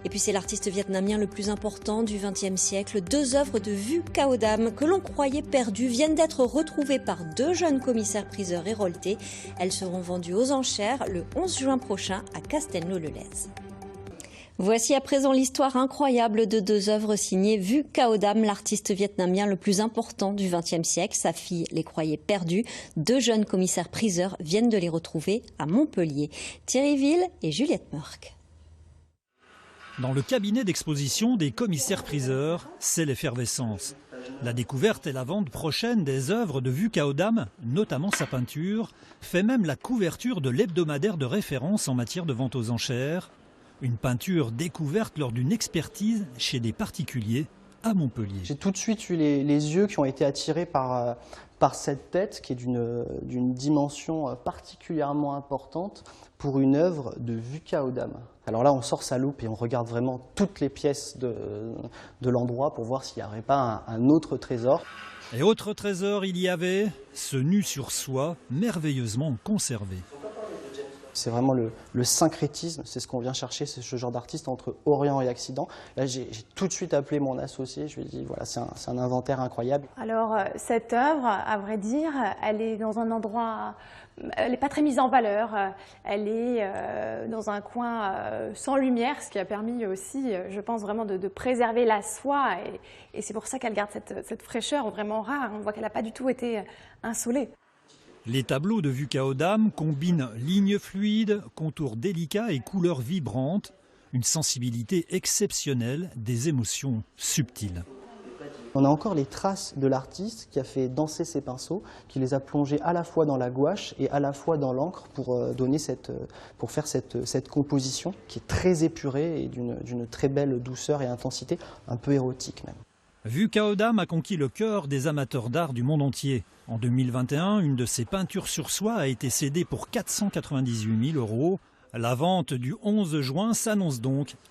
Et puis c'est l'artiste vietnamien le plus important du XXe siècle. 2 œuvres de Vu Cao Dam que l'on croyait perdues viennent d'être retrouvées par 2 jeunes commissaires-priseurs héroltés. Elles seront vendues aux enchères le 11 juin prochain à Castelnau-le-Lez. Voici à présent l'histoire incroyable de 2 œuvres signées Vu Cao Dam, l'artiste vietnamien le plus important du XXe siècle. Sa fille les croyait perdues. 2 jeunes commissaires-priseurs viennent de les retrouver à Montpellier. Thierry Ville et Juliette Meurck. Dans le cabinet d'exposition des commissaires-priseurs, c'est l'effervescence. La découverte et la vente prochaine des œuvres de Vu Cao Dam, notamment sa peinture, fait même la couverture de l'hebdomadaire de référence en matière de vente aux enchères. Une peinture découverte lors d'une expertise chez des particuliers à Montpellier. J'ai tout de suite eu les yeux qui ont été attirés par cette tête qui est d'une dimension particulièrement importante pour une œuvre de Vu Cao Dam. Alors là, on sort sa loupe et on regarde vraiment toutes les pièces de l'endroit pour voir s'il n'y aurait pas un autre trésor. Et autre trésor, il y avait ce nu sur soie merveilleusement conservé. C'est vraiment le syncrétisme, c'est ce qu'on vient chercher, c'est ce genre d'artiste entre Orient et Occident. Là, j'ai tout de suite appelé mon associé, je lui ai dit, voilà, c'est un inventaire incroyable. Alors, cette œuvre, à vrai dire, elle est dans un endroit, elle n'est pas très mise en valeur, elle est dans un coin sans lumière, ce qui a permis aussi, je pense, vraiment de préserver la soie, et c'est pour ça qu'elle garde cette fraîcheur vraiment rare. On voit qu'elle n'a pas du tout été insolée. Les tableaux de Vu Cao Dam combinent lignes fluides, contours délicats et couleurs vibrantes, une sensibilité exceptionnelle, des émotions subtiles. On a encore les traces de l'artiste qui a fait danser ses pinceaux, qui les a plongés à la fois dans la gouache et à la fois dans l'encre pour faire cette composition qui est très épurée et d'une très belle douceur et intensité, un peu érotique même. Vu Cao Dam a conquis le cœur des amateurs d'art du monde entier. En 2021, une de ses peintures sur soie a été cédée pour 498 000 €. La vente du 11 juin s'annonce donc